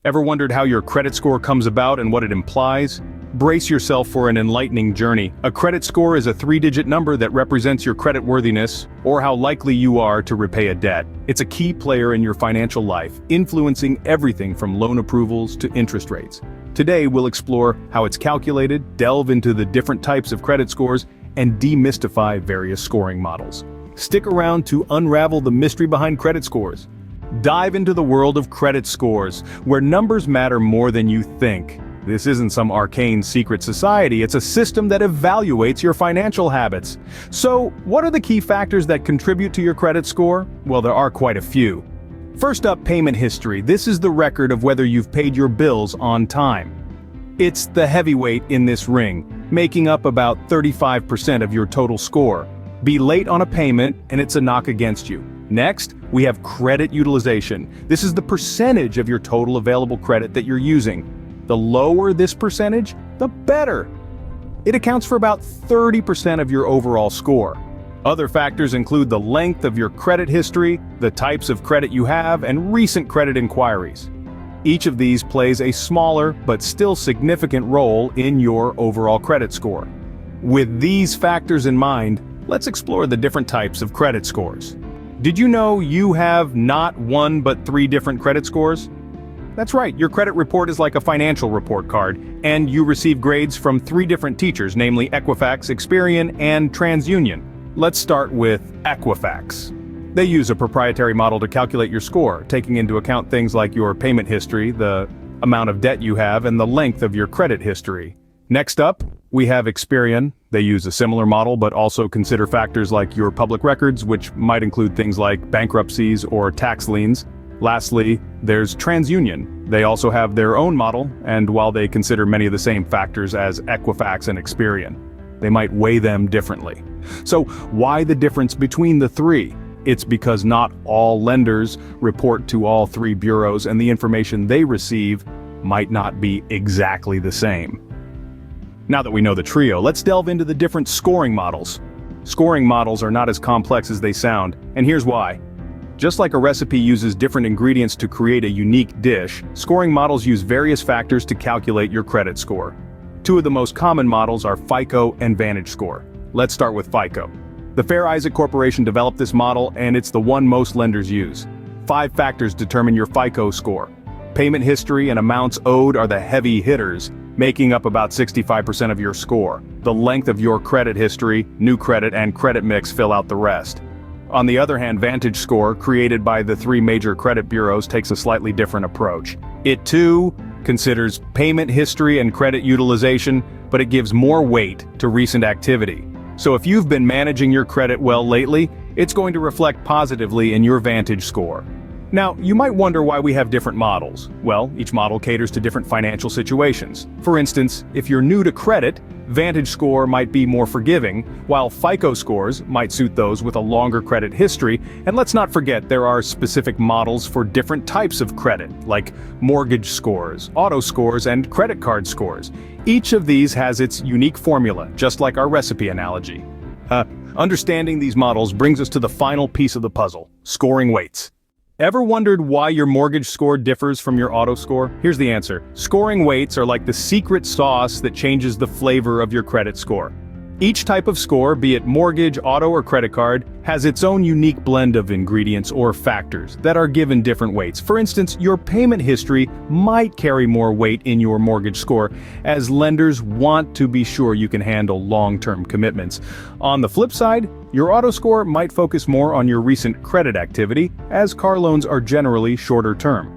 Ever wondered how your credit score comes about and what it implies? Brace yourself for an enlightening journey. A credit score is a three-digit number that represents your creditworthiness, or how likely you are to repay a debt. It's a key player in your financial life, influencing everything from loan approvals to interest rates. Today we'll explore how it's calculated, delve into the different types of credit scores, and demystify various scoring models. Stick around to unravel the mystery behind credit scores. Dive into the world of credit scores, where numbers matter more than you think. This isn't some arcane secret society, it's a system that evaluates your financial habits. So, what are the key factors that contribute to your credit score? Well, there are quite a few. First up, payment history. This is the record of whether you've paid your bills on time. It's the heavyweight in this ring, making up about 35% of your total score. Be late on a payment, and it's a knock against you. Next, we have credit utilization. This is the percentage of your total available credit that you're using. The lower this percentage, the better. It accounts for about 30% of your overall score. Other factors include the length of your credit history, the types of credit you have, and recent credit inquiries. Each of these plays a smaller but still significant role in your overall credit score. With these factors in mind, let's explore the different types of credit scores. Did you know you have not one but 3 different credit scores? That's right, your credit report is like a financial report card, and you receive grades from 3 different teachers, namely Equifax, Experian, and TransUnion. Let's start with Equifax. They use a proprietary model to calculate your score, taking into account things like your payment history, the amount of debt you have, and the length of your credit history. Next up, we have Experian. They use a similar model but also consider factors like your public records, which might include things like bankruptcies or tax liens. Lastly, there's TransUnion. They also have their own model, and while they consider many of the same factors as Equifax and Experian, they might weigh them differently. So why the difference between the 3? It's because not all lenders report to all 3 bureaus, and the information they receive might not be exactly the same. Now that we know the trio, let's delve into the different scoring models. Scoring models are not as complex as they sound, and here's why. Just like a recipe uses different ingredients to create a unique dish, scoring models use various factors to calculate your credit score. 2 of the most common models are FICO and VantageScore. Let's start with FICO. The Fair Isaac Corporation developed this model, and it's the one most lenders use. 5 factors determine your FICO score. Payment history and amounts owed are the heavy hitters, making up about 65% of your score. The length of your credit history, new credit, and credit mix fill out the rest. On the other hand, VantageScore, created by the 3 major credit bureaus, takes a slightly different approach. It too considers payment history and credit utilization, but it gives more weight to recent activity. So if you've been managing your credit well lately, it's going to reflect positively in your VantageScore. Now, you might wonder why we have different models. Well, each model caters to different financial situations. For instance, if you're new to credit, VantageScore might be more forgiving, while FICO scores might suit those with a longer credit history. And let's not forget, there are specific models for different types of credit, like mortgage scores, auto scores, and credit card scores. Each of these has its unique formula, just like our recipe analogy. Understanding these models brings us to the final piece of the puzzle: scoring weights. Ever wondered why your mortgage score differs from your auto score? Here's the answer. Scoring weights are like the secret sauce that changes the flavor of your credit score. Each type of score, be it mortgage, auto, or credit card, has its own unique blend of ingredients or factors that are given different weights. For instance, your payment history might carry more weight in your mortgage score, as lenders want to be sure you can handle long-term commitments. On the flip side, your auto score might focus more on your recent credit activity, as car loans are generally shorter term.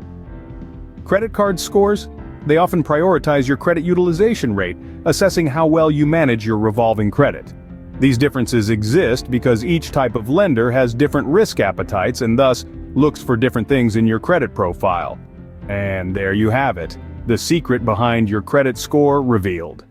Credit card scores? They often prioritize your credit utilization rate, assessing how well you manage your revolving credit. These differences exist because each type of lender has different risk appetites and thus looks for different things in your credit profile. And there you have it, the secret behind your credit score revealed.